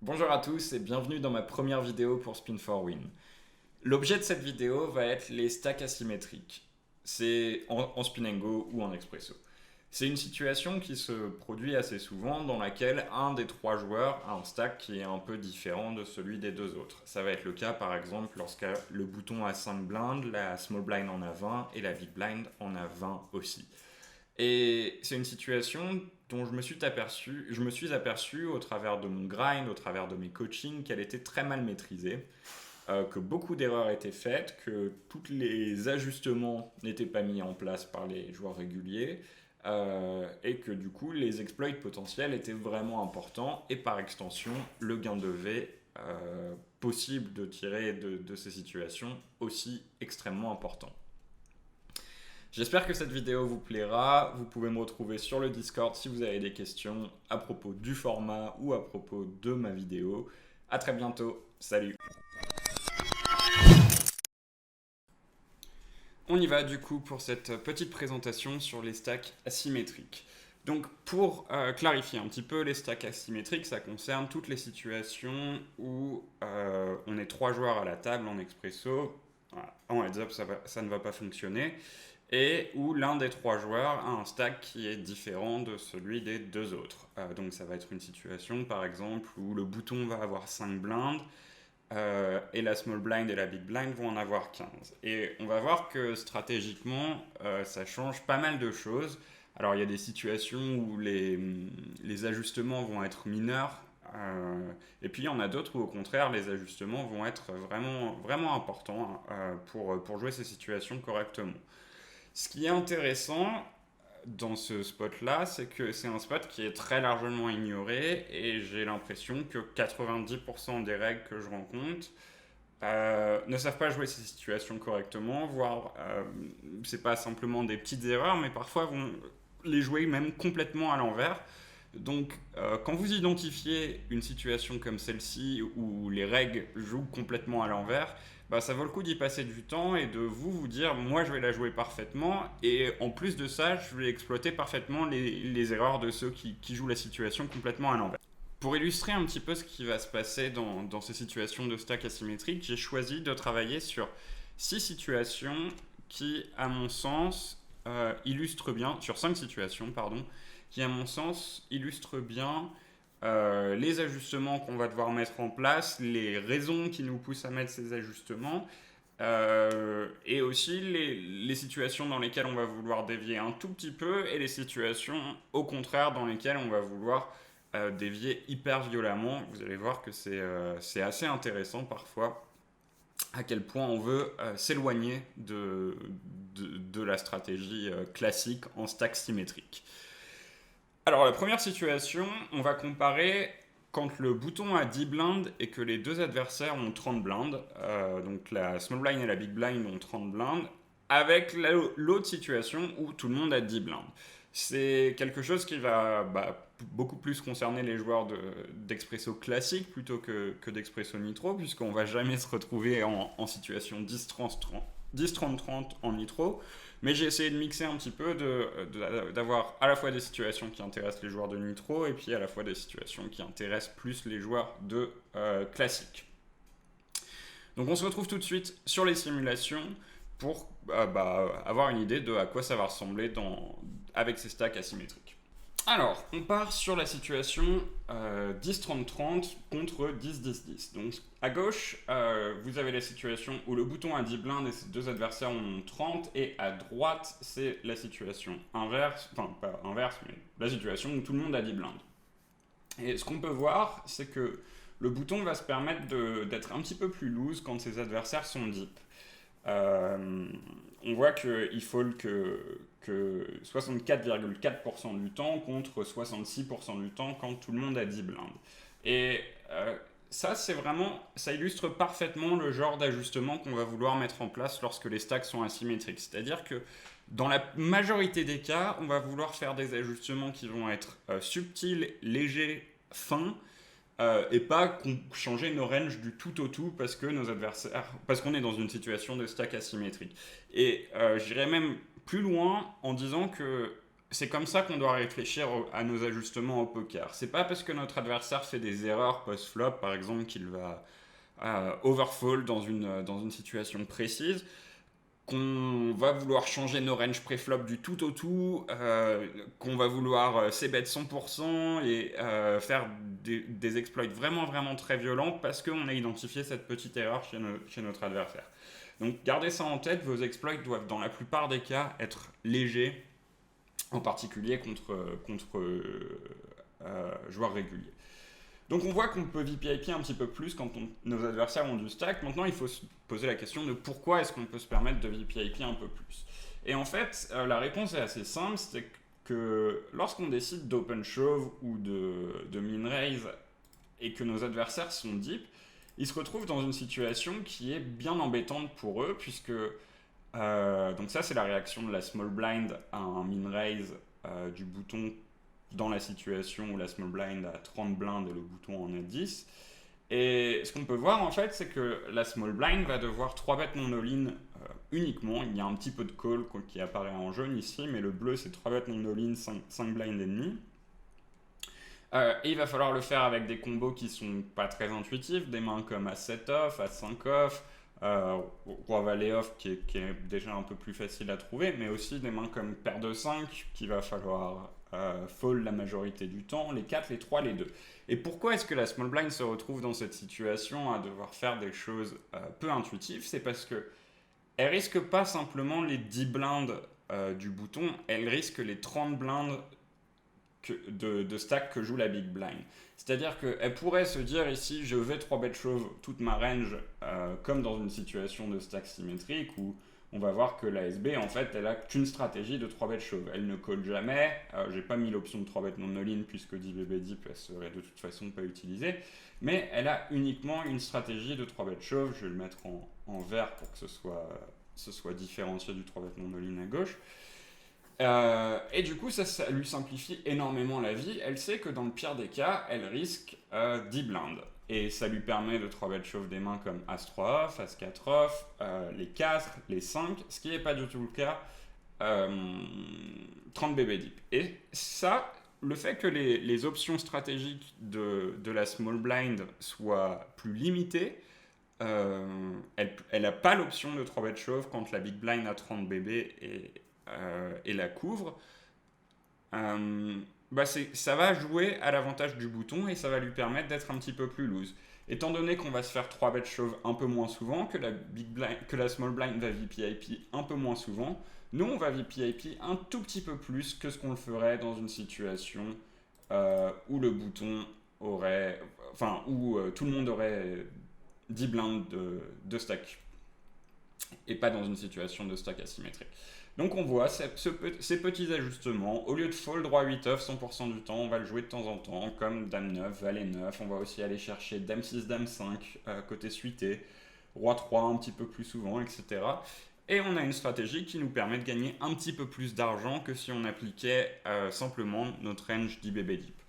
Bonjour à tous et bienvenue dans ma première vidéo pour Spin for Win. L'objet de cette vidéo va être les stacks asymétriques. C'est en Spin and Go ou en Expresso. C'est une situation qui se produit assez souvent dans laquelle un des trois joueurs a un stack qui est un peu différent de celui des deux autres. Ça va être le cas par exemple lorsque le bouton a 5 blindes, la small blind en a 20 et la big blind en a 20 aussi. Et c'est une situation dont je me suis aperçu au travers de mon grind, au travers de mes coachings, qu'elle était très mal maîtrisée, que beaucoup d'erreurs étaient faites, que tous les ajustements n'étaient pas mis en place par les joueurs réguliers, et que du coup les exploits potentiels étaient vraiment importants, et par extension le gain de V possible de tirer de ces situations aussi extrêmement important. J'espère que cette vidéo vous plaira. Vous pouvez me retrouver sur le Discord si vous avez des questions à propos du format ou à propos de ma vidéo. A très bientôt. Salut. On y va du coup pour cette petite présentation sur les stacks asymétriques. Donc pour clarifier un petit peu, les stacks asymétriques, ça concerne toutes les situations où on est trois joueurs à la table en expresso. Voilà. En heads up, ça ne va pas fonctionner. Et où l'un des trois joueurs a un stack qui est différent de celui des deux autres. Donc ça va être une situation par exemple où le bouton va avoir 5 blindes et la small blind et la big blind vont en avoir 15. Et on va voir que stratégiquement ça change pas mal de choses. Alors il y a des situations où les ajustements vont être mineurs. Et puis il y en a d'autres où au contraire les ajustements vont être vraiment, vraiment importants pour jouer ces situations correctement. Ce qui est intéressant dans ce spot-là, c'est que c'est un spot qui est très largement ignoré et j'ai l'impression que 90% des règles que je rencontre ne savent pas jouer ces situations correctement, voire c'est pas simplement des petites erreurs, mais parfois vont les jouer même complètement à l'envers. Donc, quand vous identifiez une situation comme celle-ci où les règles jouent complètement à l'envers, bah, ça vaut le coup d'y passer du temps et de vous dire moi je vais la jouer parfaitement et en plus de ça je vais exploiter parfaitement les erreurs de ceux qui jouent la situation complètement à l'envers. Pour illustrer un petit peu ce qui va se passer dans ces situations de stack asymétrique, j'ai choisi de travailler sur 6 situations qui, à mon sens, illustrent bien, sur 5 situations, pardon, qui, à mon sens, illustrent bien les ajustements qu'on va devoir mettre en place, les raisons qui nous poussent à mettre ces ajustements, et aussi les situations dans lesquelles on va vouloir dévier un tout petit peu et les situations au contraire dans lesquelles on va vouloir dévier hyper violemment. Vous allez voir que c'est assez intéressant parfois à quel point on veut s'éloigner de la stratégie classique en stack symétrique. Alors la première situation, on va comparer quand le bouton a 10 blindes et que les deux adversaires ont 30 blindes, donc la small blind et la big blind ont 30 blindes, avec l'autre situation où tout le monde a 10 blindes. C'est quelque chose qui va beaucoup plus concerner les joueurs d'Expresso classique plutôt que d'Expresso Nitro, puisqu'on ne va jamais se retrouver en situation 10-30-30 en Nitro. Mais j'ai essayé de mixer un petit peu, d'avoir à la fois des situations qui intéressent les joueurs de Nitro et puis à la fois des situations qui intéressent plus les joueurs de classique. Donc on se retrouve tout de suite sur les simulations pour avoir une idée de à quoi ça va ressembler avec ces stacks asymétriques. Alors, on part sur la situation 10-30-30 contre 10-10-10. Donc, à gauche, vous avez la situation où le bouton a 10 blindes et ses deux adversaires en ont 30. Et à droite, c'est la situation inverse, enfin, pas inverse, mais la situation où tout le monde a 10 blindes. Et ce qu'on peut voir, c'est que le bouton va se permettre d'être un petit peu plus loose quand ses adversaires sont deep. On voit qu'il faut que 64,4% du temps contre 66% du temps quand tout le monde a 10 blindes. Et ça, ça illustre parfaitement le genre d'ajustement qu'on va vouloir mettre en place lorsque les stacks sont asymétriques. C'est-à-dire que dans la majorité des cas, on va vouloir faire des ajustements qui vont être subtils, légers, fins, et pas changer nos ranges du tout au tout parce que nos adversaires, parce qu'on est dans une situation de stack asymétrique. Et j'irais même plus loin en disant que c'est comme ça qu'on doit réfléchir à nos ajustements au poker. C'est pas parce que notre adversaire fait des erreurs post-flop, par exemple, qu'il va overfold dans une situation précise, qu'on va vouloir changer nos ranges pré-flop du tout au tout, qu'on va vouloir c-bet 100% et faire des exploits vraiment vraiment très violents parce qu'on a identifié cette petite erreur chez notre adversaire. Donc gardez ça en tête, vos exploits doivent dans la plupart des cas être légers, en particulier contre joueurs réguliers. Donc on voit qu'on peut VPIP un petit peu plus quand nos adversaires ont du stack. Maintenant, il faut se poser la question de pourquoi est-ce qu'on peut se permettre de VPIP un peu plus. Et en fait, la réponse est assez simple, c'est que lorsqu'on décide d'open shove ou de min raise et que nos adversaires sont deep, ils se retrouvent dans une situation qui est bien embêtante pour eux, puisque donc ça c'est la réaction de la small blind à un min raise du bouton dans la situation où la small blind a 30 blindes et le bouton en a 10. Et ce qu'on peut voir en fait, c'est que la small blind va devoir 3 bêtes non all-in uniquement. Il y a un petit peu de call qui apparaît en jaune ici, mais le bleu c'est 3 bêtes non all-in, 5 blinds ennemis. Et il va falloir le faire avec des combos qui sont pas très intuitifs, des mains comme à 7 off, à 5 off, roi valet off qui est déjà un peu plus facile à trouver, mais aussi des mains comme paire de 5 qu'il va falloir fold la majorité du temps, les 4, les 3, les 2. Et pourquoi est-ce que la small blind se retrouve dans cette situation à devoir faire des choses peu intuitives? C'est parce que elle risque pas simplement les 10 blindes du bouton, elle risque les 30 blindes de stack que joue la big blind. C'est-à-dire qu'elle pourrait se dire ici, je vais 3 bet shove toute ma range, comme dans une situation de stack symétrique où on va voir que la SB, en fait, elle a qu'une stratégie de 3 bet shove. Elle ne call jamais. J'ai pas mis l'option de 3 bet non all-in puisque 10 BB deep, elle serait de toute façon pas utilisée. Mais elle a uniquement une stratégie de 3 bet shove. Je vais le mettre en vert pour que ce soit différencié du 3 bet non all-in à gauche. Et du coup, ça lui simplifie énormément la vie. Elle sait que dans le pire des cas, elle risque 10 blindes. Et ça lui permet de 3 bet shove des mains comme As-3 off, As-4 off, les 4, les 5, ce qui n'est pas du tout le cas 30 BB deep. Et ça, le fait que les options stratégiques de la small blind soient plus limitées, elle n'a pas l'option de 3 bet shove quand la big blind a 30 BB et la couvre. Ça va jouer à l'avantage du bouton et ça va lui permettre d'être un petit peu plus loose. Étant donné qu'on va se faire 3 bet shove un peu moins souvent, que la small blind va VPIP un peu moins souvent, nous on va VPIP un tout petit peu plus que ce qu'on le ferait dans une situation où le bouton aurait, où tout le monde aurait 10 blindes de stack et pas dans une situation de stack asymétrique. Donc on voit ces petits ajustements. Au lieu de fold roi 8 off 100% du temps, on va le jouer de temps en temps, comme dame 9, valet 9. On va aussi aller chercher dame 6, dame 5, côté suité, roi 3 un petit peu plus souvent, etc. Et on a une stratégie qui nous permet de gagner un petit peu plus d'argent que si on appliquait simplement notre range d'IBB deep.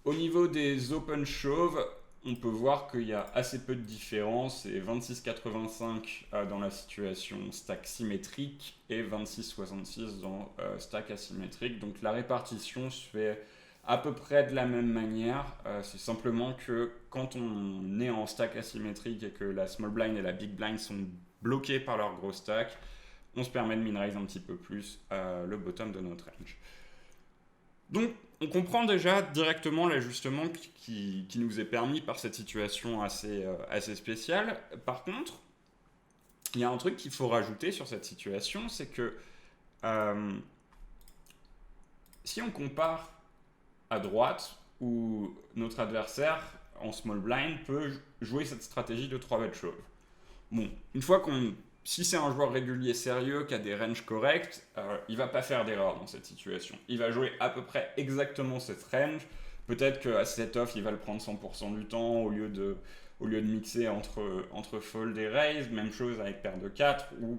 Au niveau des open shove, on peut voir qu'il y a assez peu de différence, c'est 26,85 dans la situation stack symétrique et 26,66 dans stack asymétrique. Donc la répartition se fait à peu près de la même manière. C'est simplement que quand on est en stack asymétrique et que la small blind et la big blind sont bloquées par leur gros stack, on se permet de min-raise un petit peu plus le bottom de notre range. Donc, on comprend déjà directement l'ajustement qui nous est permis par cette situation assez spéciale. Par contre, il y a un truc qu'il faut rajouter sur cette situation, c'est que si on compare à droite, où notre adversaire en small blind peut jouer cette stratégie de 3 bet shove. Bon, une fois si c'est un joueur régulier sérieux qui a des ranges corrects, il va pas faire d'erreur dans cette situation. Il va jouer à peu près exactement cette range. Peut-être qu'à 7 off, il va le prendre 100% du temps au lieu de mixer entre fold et raise. Même chose avec paire de 4, ou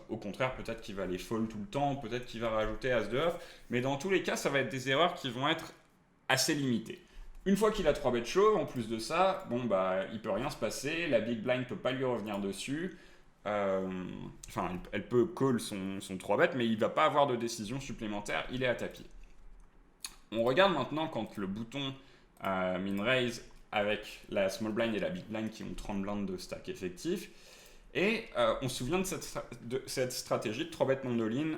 au contraire, peut-être qu'il va les fold tout le temps, peut-être qu'il va rajouter as de off. Mais dans tous les cas, ça va être des erreurs qui vont être assez limitées. Une fois qu'il a 3 bet shove, en plus de ça, il peut rien se passer. La big blind peut pas lui revenir dessus. Enfin, elle peut call son 3-bet, mais il ne va pas avoir de décision supplémentaire, il est à tapis. On regarde maintenant quand le bouton min raise avec la small blind et la big blind qui ont 30 blindes de stack effectif. Et on se souvient de cette stratégie de 3-bet non all-in,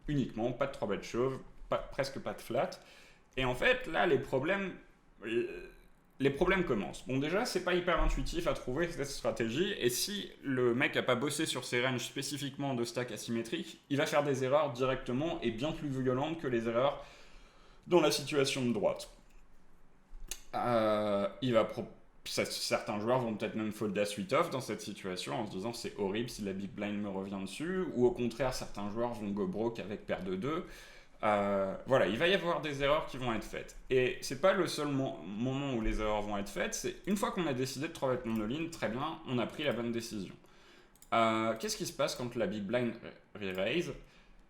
uniquement, pas de 3-bet chauve, presque pas de flat. Et en fait, là, les problèmes commencent. Bon, déjà, c'est pas hyper intuitif à trouver cette stratégie, et si le mec a pas bossé sur ses ranges spécifiquement de stack asymétrique, il va faire des erreurs directement et bien plus violentes que les erreurs dans la situation de droite. Certains joueurs vont peut-être même fold à suite off dans cette situation en se disant c'est horrible si la big blind me revient dessus, ou au contraire, certains joueurs vont go broke avec paire de 2. Voilà, il va y avoir des erreurs qui vont être faites. Et c'est pas le seul moment où les erreurs vont être faites, c'est une fois qu'on a décidé de 3-bet non all-in, très bien, on a pris la bonne décision. Qu'est-ce qui se passe quand la big blind re-raise?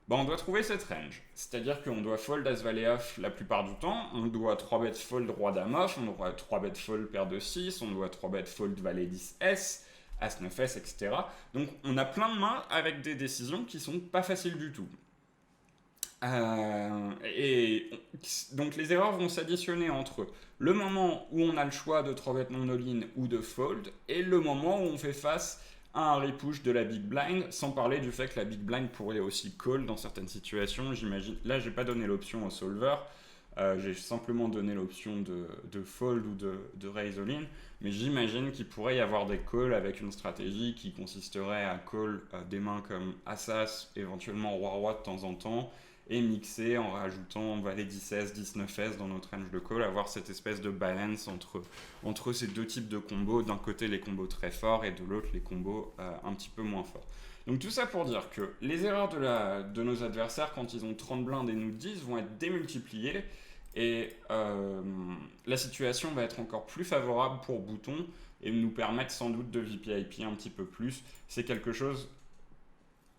On doit trouver cette range. C'est-à-dire qu'on doit fold as valet off la plupart du temps, on doit 3-bet fold roi dame off, on doit 3-bet fold paire de 6, on doit 3-bet fold valet 10 S, as 9 S, etc. Donc on a plein de mains avec des décisions qui sont pas faciles du tout. Donc les erreurs vont s'additionner entre le moment où on a le choix de 3-bet non all-in ou de fold et le moment où on fait face à un repush de la big blind, sans parler du fait que la big blind pourrait aussi call dans certaines situations. J'imagine. Là, j'ai pas donné l'option au solver, j'ai simplement donné l'option de fold ou de raise all-in, mais j'imagine qu'il pourrait y avoir des calls avec une stratégie qui consisterait à call des mains comme As-As, éventuellement Roi-Roi de temps en temps, et mixer en rajoutant valet 10S, 19S dans notre range de call, avoir cette espèce de balance entre ces deux types de combos, d'un côté les combos très forts et de l'autre les combos un petit peu moins forts. Donc tout ça pour dire que les erreurs de nos adversaires quand ils ont 30 blindes et nous 10 vont être démultipliées, et la situation va être encore plus favorable pour Bouton et nous permettre sans doute de VPIP un petit peu plus. C'est quelque chose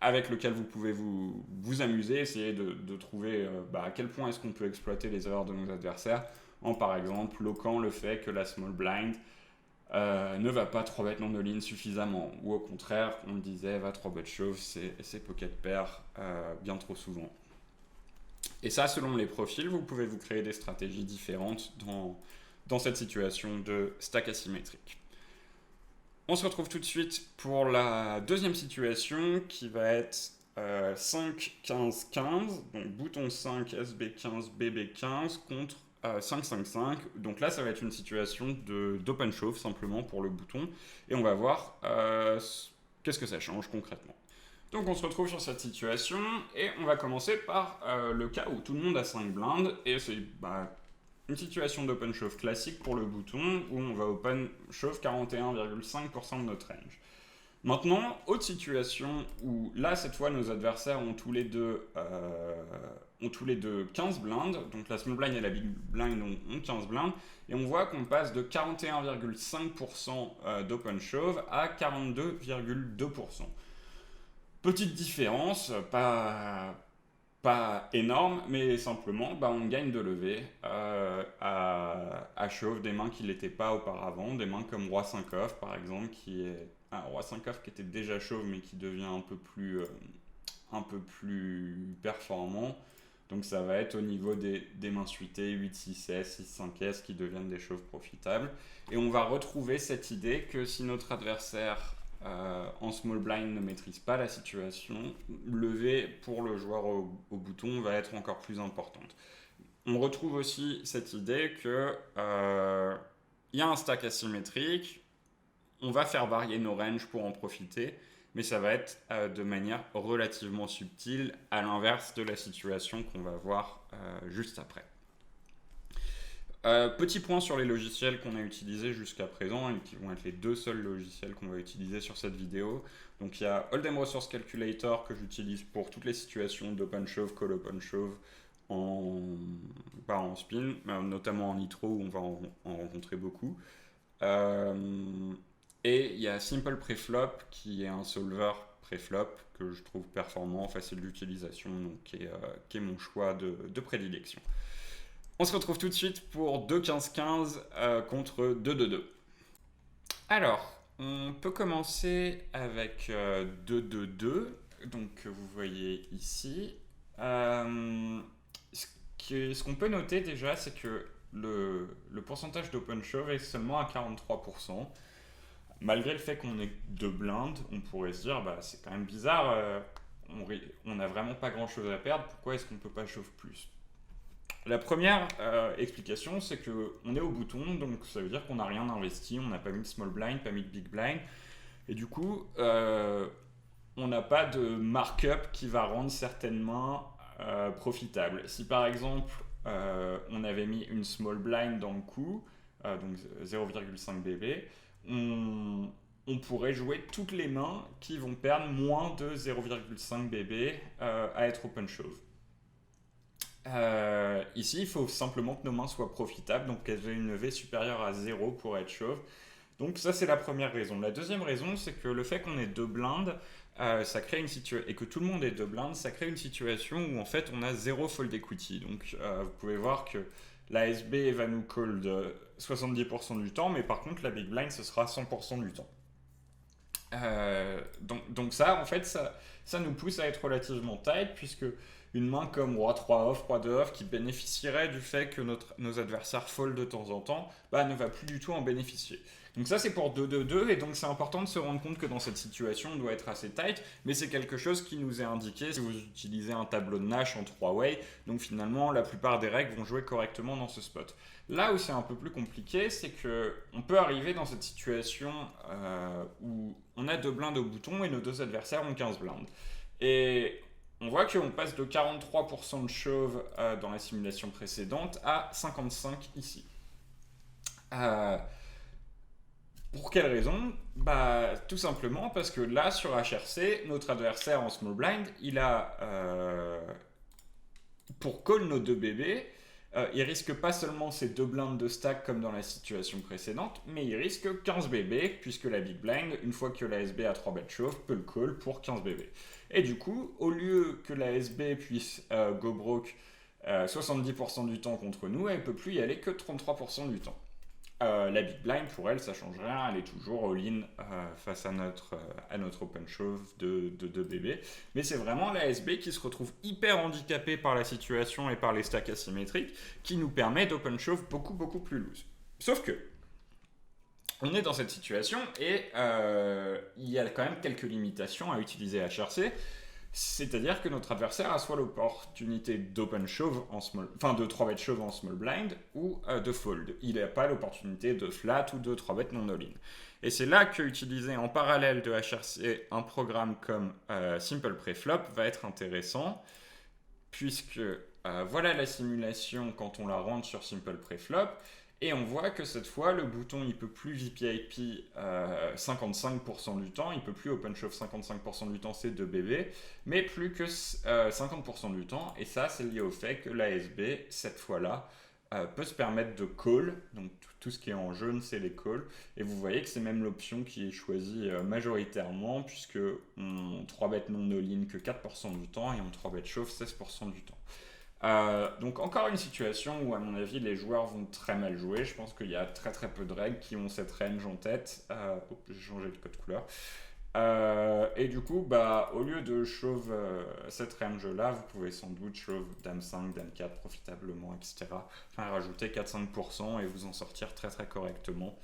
avec lequel vous pouvez vous amuser, essayer de trouver à quel point est-ce qu'on peut exploiter les erreurs de nos adversaires en par exemple loquant le fait que la small blind ne va pas 3-bet non all-in suffisamment, ou au contraire, on me disait va 3-bet chauve, c'est pocket pair bien trop souvent. Et ça, selon les profils, vous pouvez vous créer des stratégies différentes dans cette situation de stack asymétrique. On se retrouve tout de suite pour la deuxième situation qui va être 5, 15, 15. Donc bouton 5, SB15, BB15 contre 5, 5, 5. Donc là, ça va être une situation d'open shove simplement pour le bouton. Et on va voir qu'est-ce que ça change concrètement. Donc on se retrouve sur cette situation et on va commencer par le cas où tout le monde a 5 blindes et c'est une situation d'open shove classique pour le bouton où on va open shove 41,5% de notre range. Maintenant, autre situation où là cette fois nos adversaires ont tous les deux 15 blindes, donc la small blind et la big blind ont 15 blindes, et on voit qu'on passe de 41,5% d'open shove à 42,2%. Petite différence, pas énorme, mais simplement, on gagne de levée à shove des mains qui ne l'étaient pas auparavant, des mains comme Roi 5 off par exemple, qui est un Roi 5 off qui était déjà chauve mais qui devient un peu plus performant. Donc ça va être au niveau des mains suitées 8, 6, S, 6, 5, S qui deviennent des chauves profitables. Et on va retrouver cette idée que si notre adversaire en small blind ne maîtrise pas la situation, lever pour le joueur au bouton va être encore plus importante. On retrouve aussi cette idée que y a un stack asymétrique, on va faire varier nos ranges pour en profiter, mais ça va être de manière relativement subtile, à l'inverse de la situation qu'on va voir juste après. Petit point sur les logiciels qu'on a utilisés jusqu'à présent et qui vont être les deux seuls logiciels qu'on va utiliser sur cette vidéo. Donc il y a Hold'em Resource Calculator que j'utilise pour toutes les situations d'open shove, call open shove en spin, notamment en nitro où on va en rencontrer beaucoup. Et il y a Simple Preflop qui est un solver préflop que je trouve performant, facile d'utilisation, donc qui est mon choix de prédilection. On se retrouve tout de suite pour 2-15-15 contre 2-2-2. Alors, On peut commencer avec 2-2-2, donc vous voyez ici. Euh, ce qu'on peut noter déjà, c'est que le pourcentage d'OpenShove est seulement à 43%. Malgré le fait qu'on ait deux blindes, on pourrait se dire, bah, c'est quand même bizarre, on n'a vraiment pas grand chose à perdre, pourquoi est-ce qu'on ne peut pas shove plus? La première explication, c'est qu'on est au bouton, donc ça veut dire qu'on n'a rien investi, on n'a pas mis de small blind, pas mis de big blind, et du coup, on n'a pas de markup qui va rendre certaines mains profitables. Si par exemple, on avait mis une small blind dans le coup, donc 0,5 BB, on pourrait jouer toutes les mains qui vont perdre moins de 0,5 BB à être open shove. Ici, il faut simplement que nos mains soient profitables, donc qu'elles aient une EV supérieure à 0 pour être chauve. Donc ça, c'est la première raison. La deuxième raison, c'est que le fait qu'on ait deux blindes, ça crée une situation, et que tout le monde ait deux blindes, ça crée une situation où en fait on a zéro fold equity. Donc vous pouvez voir que la SB va nous call de 70% du temps, mais par contre la big blind, ce sera 100% du temps. Donc ça, en fait, ça nous pousse à être relativement tight, puisque une main comme Roi 3 off, Roi 2 off, qui bénéficierait du fait que nos adversaires fold de temps en temps, bah, ne va plus du tout en bénéficier. Donc ça, c'est pour 2-2-2, et donc c'est important de se rendre compte que dans cette situation, on doit être assez tight, mais c'est quelque chose qui nous est indiqué si vous utilisez un tableau de Nash en 3-way, donc finalement, la plupart des règles vont jouer correctement dans ce spot. Là où c'est un peu plus compliqué, c'est que on peut arriver dans cette situation où on a deux blindes au bouton et nos deux adversaires ont 15 blindes. Et on voit qu'on passe de 43% de chauve dans la simulation précédente à 55 ici. Pour quelle raison? Bah, tout simplement parce que là, sur HRC, notre adversaire en small blind, il a, pour call nos deux bébés, il risque pas seulement ces deux blindes de stack comme dans la situation précédente, mais il risque 15 bébés, puisque la big blind, une fois que la SB a 3 bêtes chauves, peut le call pour 15 bébés. Et du coup, au lieu que la SB puisse go broke 70% du temps contre nous, elle peut plus y aller que 33% du temps. La big blind, pour elle, ça change rien, elle est toujours all-in face à notre open shove de 2 bébés. Mais c'est vraiment la SB qui se retrouve hyper handicapée par la situation et par les stacks asymétriques qui nous permet d'open shove beaucoup beaucoup plus loose. Sauf que, on est dans cette situation et il y a quand même quelques limitations à utiliser HRC. C'est-à-dire que notre adversaire a soit l'opportunité d'open shove en small, enfin de 3 bet shove en small blind ou de fold. Il n'a pas l'opportunité de flat ou de 3 bet non all-in. Et c'est là que utiliser en parallèle de HRC un programme comme Simple Preflop va être intéressant, puisque voilà la simulation quand on la rentre sur Simple Preflop. Et on voit que cette fois, le bouton, il peut plus VPIP 55% du temps, il peut plus OpenShove 55% du temps, c'est 2 BB, mais plus que 50% du temps. Et ça, c'est lié au fait que l'ASB, cette fois-là, peut se permettre de call. Donc tout ce qui est en jaune, c'est les calls. Et vous voyez que c'est même l'option qui est choisie majoritairement, puisque on 3 bet non all-in que 4% du temps et on 3 bet shove 16% du temps. Donc encore une situation où à mon avis les joueurs vont très mal jouer. Je pense qu'il y a très très peu de règles qui ont cette range en tête. J'ai changé de code couleur. Et du coup, bah, au lieu de shove cette range là, vous pouvez sans doute shove dame 5, dame 4 profitablement, etc. Enfin rajouter 4-5% et vous en sortir très très correctement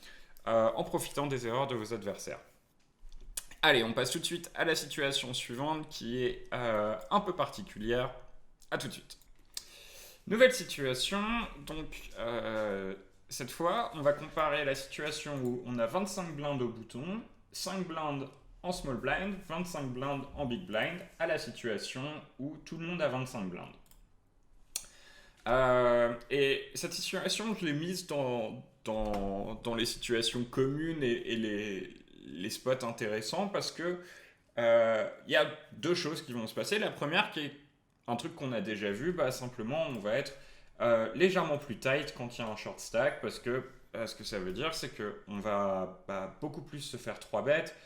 en profitant des erreurs de vos adversaires. Allez, on passe tout de suite à la situation suivante qui est un peu particulière. A tout de suite. Nouvelle situation, donc cette fois on va comparer la situation où on a 25 blindes au bouton, 5 blindes en small blind, 25 blindes en big blind, à la situation où tout le monde a 25 blindes. Et cette situation, je l'ai mise dans les situations communes et les spots intéressants parce que y a deux choses qui vont se passer. La première qui est un truc qu'on a déjà vu, bah, simplement on va être légèrement plus tight quand il y a un short stack parce que ce que ça veut dire c'est qu'on va beaucoup plus se faire 3 bêtes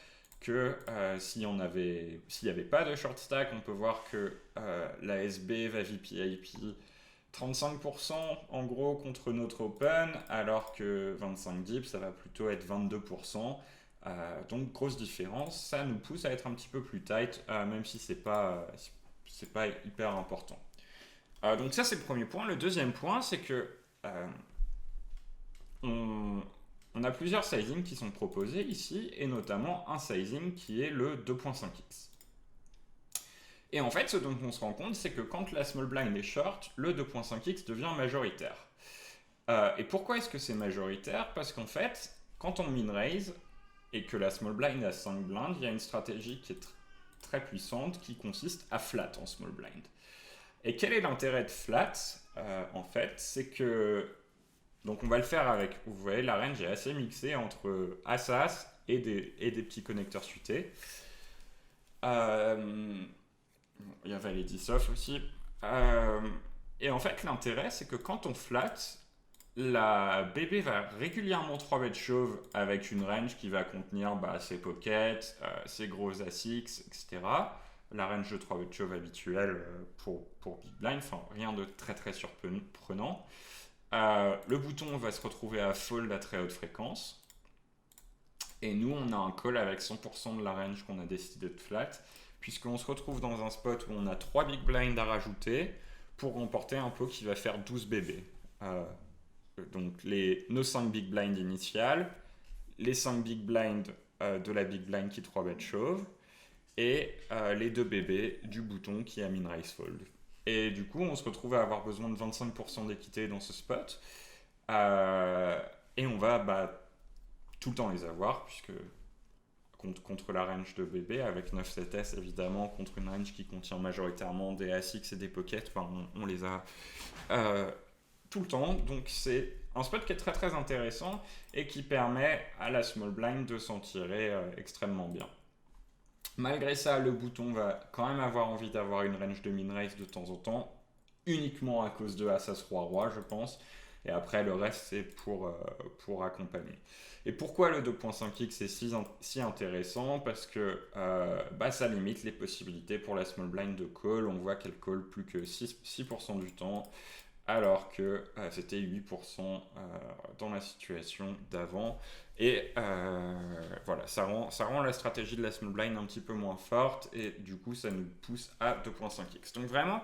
que s'il n'y avait pas de short stack. On peut voir que la SB va VPIP 35% en gros contre notre open alors que 25 dips ça va plutôt être 22%. Donc grosse différence, ça nous pousse à être un petit peu plus tight, même si c'est pas hyper important. Donc ça c'est le premier point. Le deuxième point c'est que on a plusieurs sizings qui sont proposés ici, et notamment un sizing qui est le 2.5x. Et en fait, ce dont on se rend compte, c'est que quand la small blind est short, le 2.5x devient majoritaire. Et pourquoi est-ce que c'est majoritaire? Parce qu'en fait, quand on min raise et que la small blind a 5 blindes, il y a une stratégie qui est très puissante qui consiste à flat en small blind. Et quel est l'intérêt de flat? En fait, c'est que... Donc on va le faire avec, vous voyez, la range est assez mixée entre As-As et des petits connecteurs suités. Il y avait les 10 off aussi. Et en fait, l'intérêt, c'est que quand on flat, la BB va régulièrement 3-bet shove avec une range qui va contenir ses pockets, ses gros As-X, etc. La range de 3-bet shove habituelle pour Big Blind, enfin rien de très très surprenant. Le bouton va se retrouver à fold à très haute fréquence. Et nous, on a un call avec 100% de la range qu'on a décidé de flat, puisqu'on se retrouve dans un spot où on a 3 big blinds à rajouter pour remporter un pot qui va faire 12 BB. Donc nos 5 big blinds initiales, les 5 big blinds de la big blind qui 3-bet shove, et les 2 BB du bouton qui a min raise fold. Et du coup, on se retrouve à avoir besoin de 25% d'équité dans ce spot. Et on va tout le temps les avoir, puisque contre la range de BB, avec 9-7S évidemment, contre une range qui contient majoritairement des ASICs et des pockets, on les a tout le temps. Donc c'est un spot qui est très très intéressant et qui permet à la small blind de s'en tirer extrêmement bien. Malgré ça, le bouton va quand même avoir envie d'avoir une range de min raise de temps en temps, uniquement à cause de As-As Roi-Roi, je pense. Et après, le reste, c'est pour accompagner. Et pourquoi le 2.5x est si intéressant? Parce que ça limite les possibilités pour la small blind de call. On voit qu'elle call plus que 6% du temps, alors que c'était 8% dans la situation d'avant. Et voilà, ça rend la stratégie de la small blind un petit peu moins forte, et du coup ça nous pousse à 2.5x. Donc vraiment,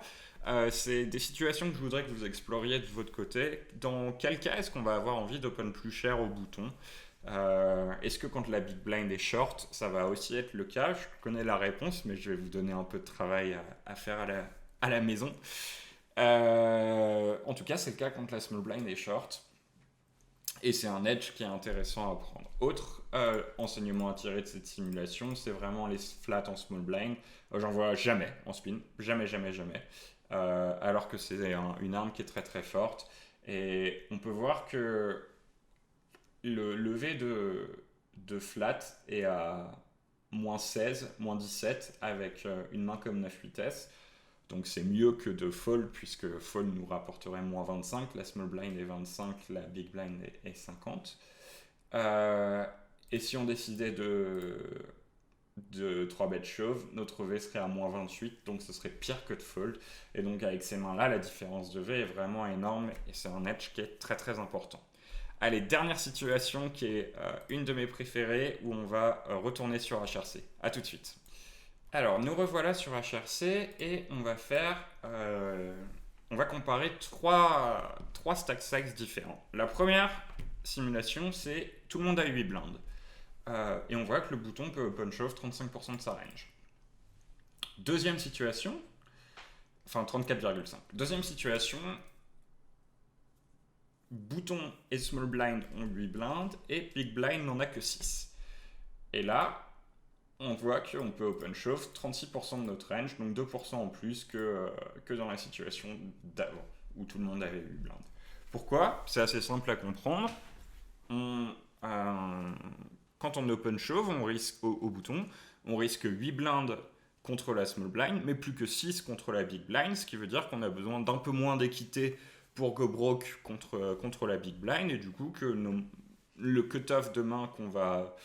c'est des situations que je voudrais que vous exploriez de votre côté. Dans quel cas est-ce qu'on va avoir envie d'open plus cher au bouton? Est-ce que quand la big blind est short, ça va aussi être le cas? Je connais la réponse, mais je vais vous donner un peu de travail à faire à la maison. En tout cas, c'est le cas quand la small blind est short. Et c'est un edge qui est intéressant à prendre. Autre enseignement à tirer de cette simulation, c'est vraiment les flats en small blind. J'en vois jamais en spin, jamais. Alors que c'est une arme qui est très très forte. Et on peut voir que le lever de flat est à moins 16, moins 17 avec une main comme 9-8S. Donc c'est mieux que de fold, puisque fold nous rapporterait moins 25, la small blind est 25, la big blind est 50. Et si on décidait de 3-bet shove, notre V serait à moins 28, donc ce serait pire que de fold. Et donc avec ces mains-là, la différence de V est vraiment énorme, et c'est un edge qui est très très important. Allez, dernière situation qui est une de mes préférées, où on va retourner sur HRC. A tout de suite. Alors, nous revoilà sur HRC et on va comparer trois stack size différents. La première simulation, c'est tout le monde a 8 blindes. Et on voit que le bouton peut open shove 35% de sa range. Deuxième situation, enfin 34,5. Deuxième situation, bouton et small blind ont 8 blindes et big blind n'en a que 6. Et là, on voit qu'on peut open shove 36% de notre range, donc 2% en plus que dans la situation d'avant, où tout le monde avait 8 blindes. Pourquoi? C'est assez simple à comprendre. Quand on open shove, on risque au bouton, on risque 8 blindes contre la small blind, mais plus que 6 contre la big blind, ce qui veut dire qu'on a besoin d'un peu moins d'équité pour go broke contre la big blind, et du coup que le cutoff de main qu'on va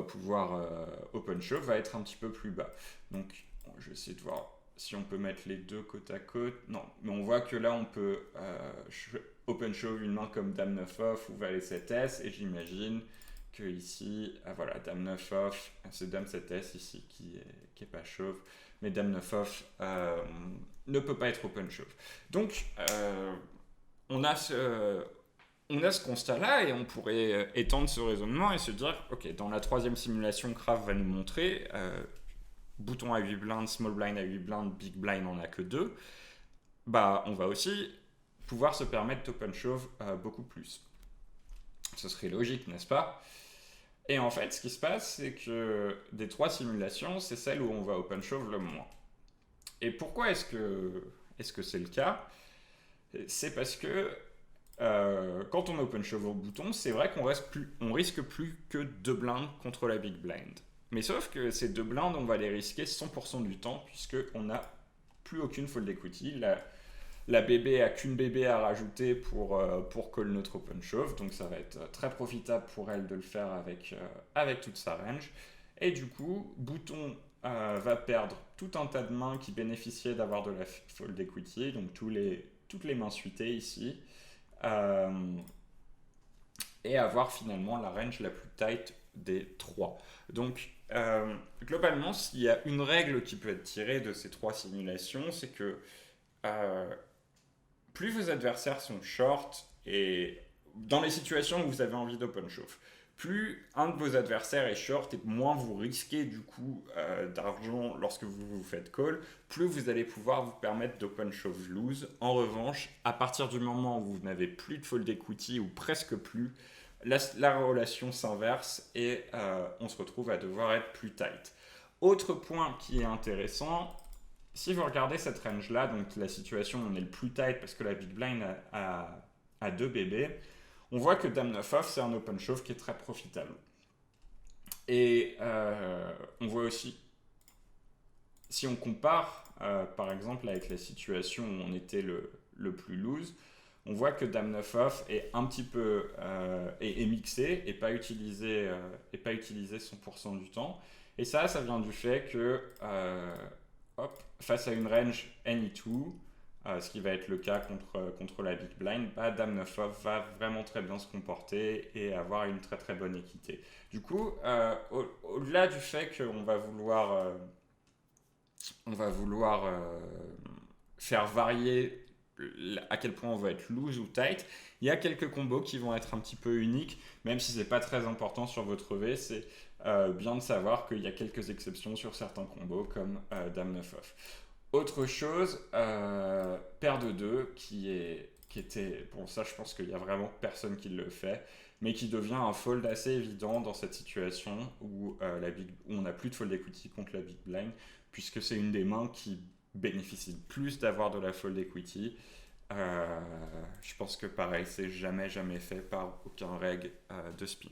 pouvoir open shove va être un petit peu plus bas. Donc je vais essayer de voir si on peut mettre les deux côte à côte. Non, mais on voit que là on peut open shove une main comme dame 9 off ou valet 7S, et j'imagine que ici, voilà, dame 9 off, c'est dame 7S ici qui est pas chauve, mais dame 9 off ne peut pas être open chauve. Donc, on a ce constat-là et on pourrait étendre ce raisonnement et se dire, ok, dans la troisième simulation, Kraft va nous montrer bouton à 8 blindes, small blind à 8 blindes, big blind on a que 2. Bah, on va aussi pouvoir se permettre d'open shove beaucoup plus. Ce serait logique, n'est-ce pas? Et en fait, ce qui se passe, c'est que des 3 simulations, c'est celle où on va open shove le moins. Et pourquoi est-ce que c'est le cas? C'est parce que quand on open shove au bouton, c'est vrai qu'on risque plus que 2 blindes contre la big blind. Mais sauf que ces 2 blindes, on va les risquer 100% du temps, puisqu'on n'a plus aucune fold equity. La BB a qu'une BB à rajouter pour call notre open shove, donc ça va être très profitable pour elle de le faire avec toute sa range. Et du coup, bouton va perdre tout un tas de mains qui bénéficiaient d'avoir de la fold equity, donc toutes les mains suitées ici, et avoir finalement la range la plus tight des 3. Donc globalement, s'il y a une règle qui peut être tirée de ces 3 simulations, c'est que plus vos adversaires sont short et dans les situations où vous avez envie d'open shove, plus un de vos adversaires est short et moins vous risquez du coup d'argent lorsque vous faites call, plus vous allez pouvoir vous permettre d'open shove lose. En revanche, à partir du moment où vous n'avez plus de fold equity ou presque plus, la relation s'inverse et on se retrouve à devoir être plus tight. Autre point qui est intéressant, si vous regardez cette range-là, donc la situation où on est le plus tight parce que la big blind a 2 bébés, on voit que dame 9 off, c'est un open shove qui est très profitable. Et on voit aussi, si on compare par exemple avec la situation où on était le plus loose, on voit que dame 9 off est un petit peu est mixé et pas utilisé 100% du temps. Et ça vient du fait que face à une range any2, ce qui va être le cas contre la big blind, dame 9 off va vraiment très bien se comporter et avoir une très très bonne équité. Du coup, au-delà du fait qu'on va vouloir faire varier à quel point on va être loose ou tight, il y a quelques combos qui vont être un petit peu uniques, même si c'est pas très important sur votre V, c'est bien de savoir qu'il y a quelques exceptions sur certains combos comme dame 9 off. Autre chose, paire de 2 qui était, bon ça je pense qu'il y a vraiment personne qui le fait, mais qui devient un fold assez évident dans cette situation où on n'a plus de fold equity contre la big blind, puisque c'est une des mains qui bénéficie plus d'avoir de la fold equity. Je pense que pareil, c'est jamais fait par aucun reg de spins.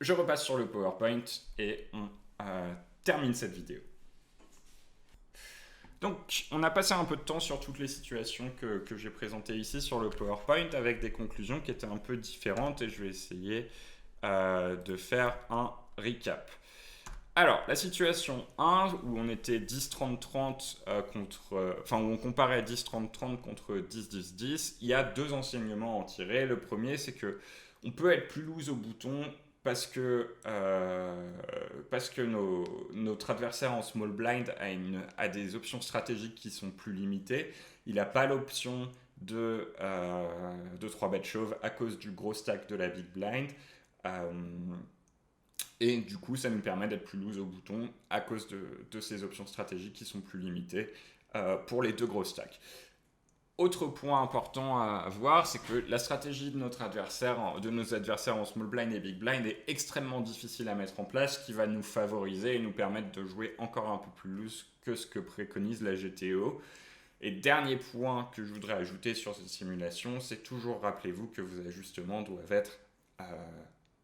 Je repasse sur le PowerPoint et on termine cette vidéo. Donc, on a passé un peu de temps sur toutes les situations que j'ai présentées ici sur le PowerPoint avec des conclusions qui étaient un peu différentes et je vais essayer de faire un recap. Alors, la situation 1 où on était 10-30-30 où on comparait 10-30-30 contre 10-10-10, il y a 2 enseignements à en tirer. Le premier, c'est que on peut être plus loose au bouton parce que notre adversaire en small blind a des options stratégiques qui sont plus limitées. Il n'a pas l'option de 3-bet shove à cause du gros stack de la big blind. Et du coup, ça nous permet d'être plus loose au bouton à cause de ces options stratégiques qui sont plus limitées pour les 2 gros stacks. Autre point important à voir, c'est que la stratégie de nos adversaires en small blind et big blind est extrêmement difficile à mettre en place, ce qui va nous favoriser et nous permettre de jouer encore un peu plus loose que ce que préconise la GTO. Et dernier point que je voudrais ajouter sur cette simulation, c'est toujours rappelez-vous que vos ajustements doivent être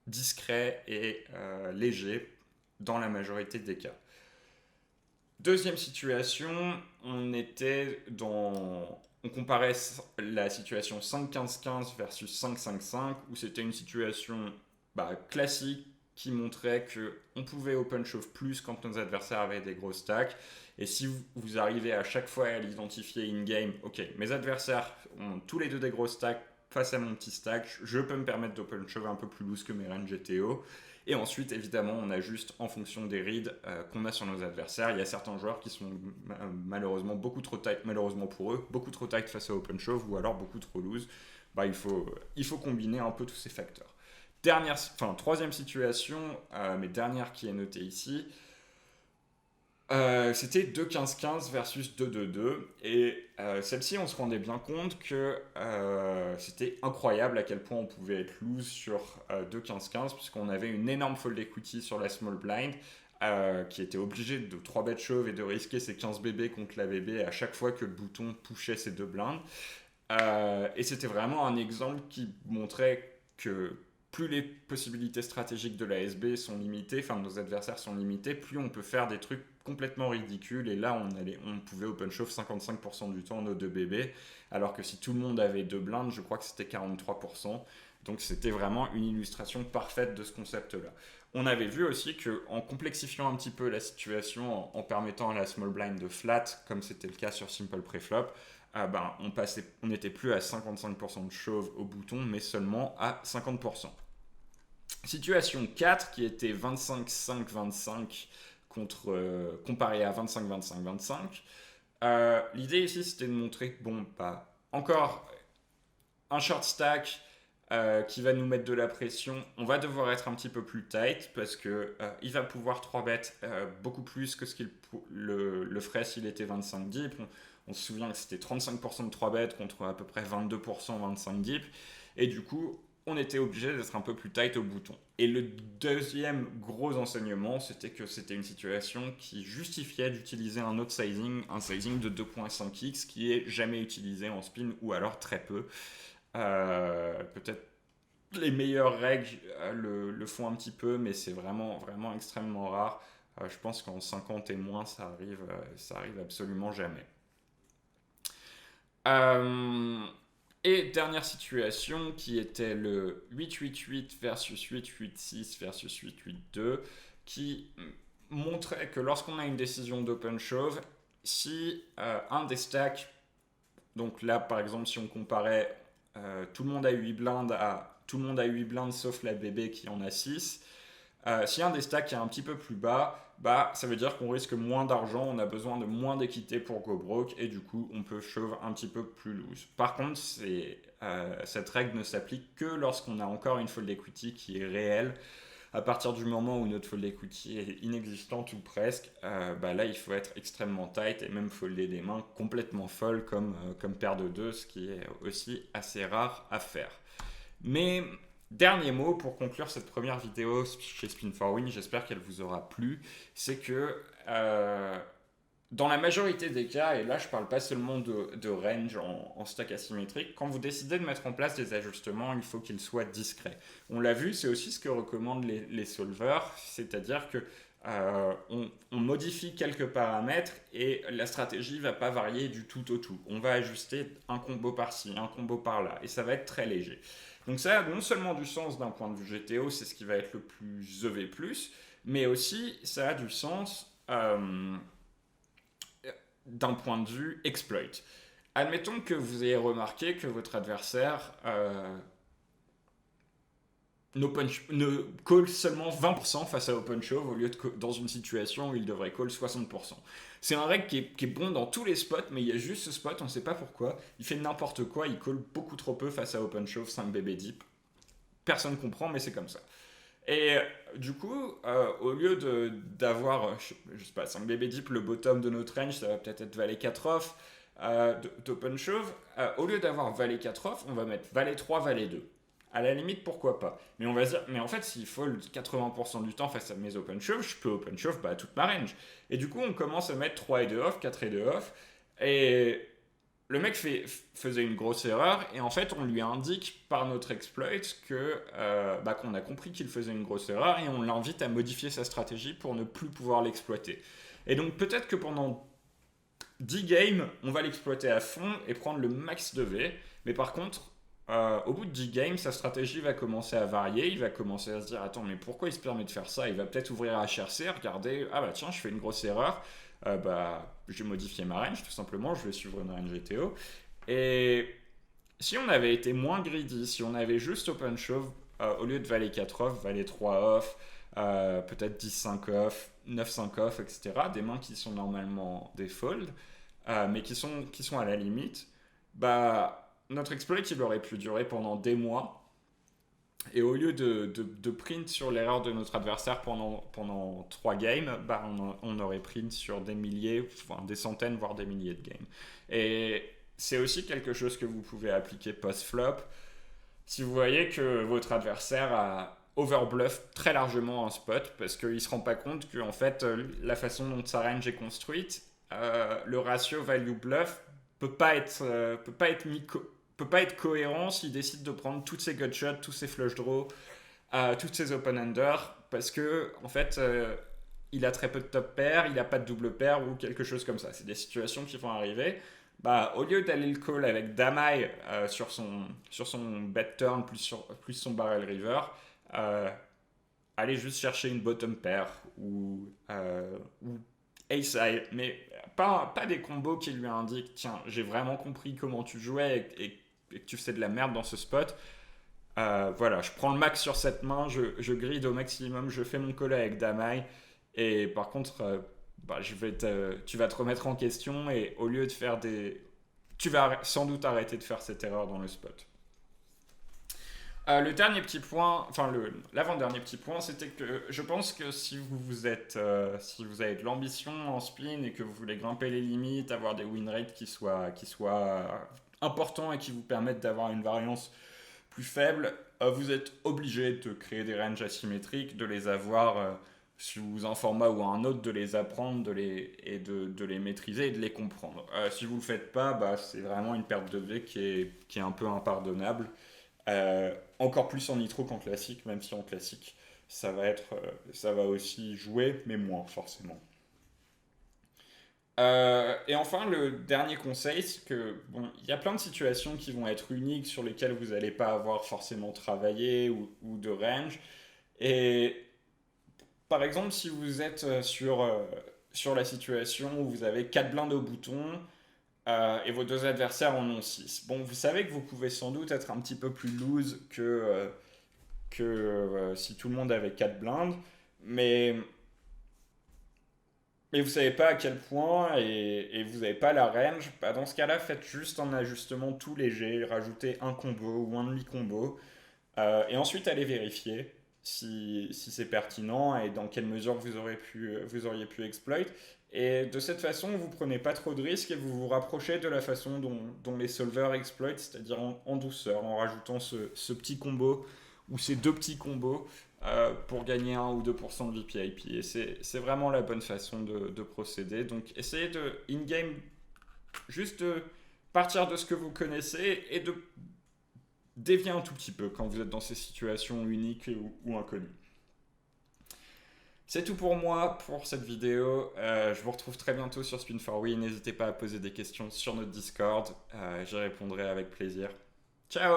discrets et légers dans la majorité des cas. Deuxième situation, on comparait la situation 5-15-15 versus 5-5-5 où c'était une situation classique qui montrait qu'on pouvait open shove plus quand nos adversaires avaient des gros stacks. Et si vous arrivez à chaque fois à l'identifier in-game, ok, mes adversaires ont tous les 2 des gros stacks, face à mon petit stack, je peux me permettre d'open-shove un peu plus loose que mes ranges GTO. Et ensuite, évidemment, on ajuste en fonction des reads qu'on a sur nos adversaires. Il y a certains joueurs qui sont malheureusement beaucoup trop tight, malheureusement pour eux, beaucoup trop tight face à open-shove ou alors beaucoup trop loose. Il faut combiner un peu tous ces facteurs. Troisième situation, mais dernière qui est notée ici, c'était 2-15-15 versus 2-2-2 et celle-ci on se rendait bien compte que c'était incroyable à quel point on pouvait être loose sur 2-15-15 puisqu'on avait une énorme fold equity sur la small blind qui était obligé de 3-bet shove et de risquer ses 15 bébés contre la bébé à chaque fois que le bouton pushait ses 2 blindes et c'était vraiment un exemple qui montrait que plus les possibilités stratégiques de la SB sont limitées, enfin nos adversaires sont limités, plus on peut faire des trucs complètement ridicules. Et là, on pouvait open shove 55% du temps nos 2 bébés, alors que si tout le monde avait 2 blindes, je crois que c'était 43%. Donc c'était vraiment une illustration parfaite de ce concept-là. On avait vu aussi qu'en complexifiant un petit peu la situation, en permettant à la small blind de flat, comme c'était le cas sur Simple Preflop, on n'était plus à 55% de shove au bouton, mais seulement à 50%. Situation 4 qui était 25-5-25 comparé à 25-25-25. L'idée ici c'était de montrer encore un short stack qui va nous mettre de la pression. On va devoir être un petit peu plus tight parce que il va pouvoir 3-bet beaucoup plus que ce qu'il le ferait s'il était 25 deep. On se souvient que c'était 35% de 3-bet contre à peu près 22% 25 deep. Et du coup, on était obligé d'être un peu plus tight au bouton. Et le deuxième gros enseignement, c'était que c'était une situation qui justifiait d'utiliser un autre sizing, un sizing de 2.5x qui est jamais utilisé en spin ou alors très peu. Peut-être les meilleures règles le font un petit peu, mais c'est vraiment, vraiment extrêmement rare. Je pense qu'en 50 et moins, ça arrive absolument jamais. Et dernière situation qui était le 8-8-8 versus 8-8-6 versus 8-8-2 qui montrait que lorsqu'on a une décision d'open shove, si un des stacks, donc là par exemple si on comparait tout le monde a 8 blindes à tout le monde a 8 blindes sauf la bébé qui en a 6, si un des stacks est un petit peu plus bas, ça veut dire qu'on risque moins d'argent, on a besoin de moins d'équité pour go broke et du coup on peut shove un petit peu plus loose. Par contre, cette règle ne s'applique que lorsqu'on a encore une fold equity qui est réelle. À partir du moment où notre fold equity est inexistante ou presque, là il faut être extrêmement tight et même folder des mains complètement folles comme paire de 2, ce qui est aussi assez rare à faire. Mais dernier mot pour conclure cette première vidéo chez Spin4Win, j'espère qu'elle vous aura plu, c'est que dans la majorité des cas, et là je parle pas seulement de range en stack asymétrique, quand vous décidez de mettre en place des ajustements, il faut qu'ils soient discrets. On l'a vu, c'est aussi ce que recommandent les solvers, c'est-à-dire que on modifie quelques paramètres et la stratégie va pas varier du tout au tout. On va ajuster un combo par-ci, un combo par-là, et ça va être très léger. Donc ça a non seulement du sens d'un point de vue GTO, c'est ce qui va être le plus EV+, mais aussi ça a du sens d'un point de vue exploit. Admettons que vous ayez remarqué que votre adversaire ne call seulement 20% face à open shove au lieu de dans une situation où il devrait call 60%. C'est un règle qui est bon dans tous les spots, mais il y a juste ce spot, on ne sait pas pourquoi. Il fait n'importe quoi, il call beaucoup trop peu face à open shove 5 bébés deep. Personne ne comprend, mais c'est comme ça. Et du coup, au lieu d'avoir, je sais pas, 5 bébés deep, le bottom de notre range, ça va peut-être être valet 4 off d'open shove. Au lieu d'avoir valet 4 off, on va mettre valet 3, valet 2. À la limite, pourquoi pas. Mais on va se dire, mais en fait, s'il fold 80% du temps face à mes open shove, je peux open shove toute ma range. Et du coup, on commence à mettre 3 et 2 off, 4 et 2 off. Et le mec faisait une grosse erreur. Et en fait, on lui indique par notre exploit qu'on a compris qu'il faisait une grosse erreur. Et on l'invite à modifier sa stratégie pour ne plus pouvoir l'exploiter. Et donc, peut-être que pendant 10 games, on va l'exploiter à fond et prendre le max de V. Mais par contre, au bout de 10 games, sa stratégie va commencer à varier, il va commencer à se dire attends mais pourquoi il se permet de faire ça, il va peut-être ouvrir HRC, regarder tiens je fais une grosse erreur, je vais modifier ma range tout simplement, je vais suivre une range GTO et Si on avait été moins greedy, si on avait juste open shove, au lieu de valet 4 off, valet 3 off, peut-être 10-5 off, 9-5 off, etc., des mains qui sont normalement des folds, mais qui sont à la limite, bah, notre exploit il aurait pu durer pendant des mois. Et au lieu de print sur l'erreur de notre adversaire pendant 3 games, bah on aurait print sur des milliers, enfin des centaines, voire des milliers de games. Et c'est aussi quelque chose que vous pouvez appliquer post-flop. Si vous voyez que votre adversaire a overbluff très largement un spot, parce qu'il ne se rend pas compte que en fait, la façon dont sa range est construite, le ratio value-bluff peut pas être cohérent s'il décide de prendre toutes ses gut shots, tous ses flush draws, toutes ses open enders, parce que en fait, il a très peu de top pair, il a pas de double pair ou quelque chose comme ça. C'est des situations qui vont arriver. Bah, au lieu d'aller le call avec Damai sur son bet turn plus son barrel river, euh, allez juste chercher une bottom pair ou ace high, mais pas des combos qui lui indiquent tiens, j'ai vraiment compris comment tu jouais et que tu faisais de la merde dans ce spot. Voilà, je prends le max sur cette main, je grid au maximum, je fais mon call avec Damai, et par contre, bah, tu vas te remettre en question, et au lieu de faire des. Tu vas sans doute arrêter de faire cette erreur dans le spot. Le dernier petit point, enfin l'avant-dernier petit point, c'était que je pense que si si vous avez de l'ambition en spin et que vous voulez grimper les limites, avoir des win rates qui soient importants et qui vous permettent d'avoir une variance plus faible, vous êtes obligé de créer des ranges asymétriques, de les avoir sous un format ou un autre, de les apprendre, de les maîtriser et de les comprendre. Si vous ne le faites pas, bah, c'est vraiment une perte de V qui est un peu impardonnable. Encore plus en nitro qu'en classique, même si en classique ça va aussi jouer, mais moins forcément. Et enfin, le dernier conseil, c'est que bon, il y a plein de situations qui vont être uniques sur lesquelles vous n'allez pas avoir forcément travaillé ou de range. Et par exemple, si vous êtes sur la situation où vous avez 4 blindes au bouton et vos deux adversaires en ont 6. Bon, vous savez que vous pouvez sans doute être un petit peu plus loose que si tout le monde avait 4 blindes, mais, mais vous savez pas à quel point et vous n'avez pas la range. Bah, dans ce cas-là, faites juste un ajustement tout léger, rajoutez un combo ou un demi-combo, et ensuite allez vérifier si c'est pertinent et dans quelle mesure vous auriez pu exploit. Et de cette façon, vous prenez pas trop de risques et vous vous rapprochez de la façon dont les solvers exploitent, c'est-à-dire en douceur, en rajoutant ce petit combo ou ces deux petits combos pour gagner 1 ou 2% de VPIP. Et c'est vraiment la bonne façon de procéder. Donc essayez de, in-game, juste de partir de ce que vous connaissez et de dévier un tout petit peu quand vous êtes dans ces situations uniques ou inconnues. C'est tout pour moi pour cette vidéo. Je vous retrouve très bientôt sur Spin 4 Win. N'hésitez pas à poser des questions sur notre Discord. J'y répondrai avec plaisir. Ciao!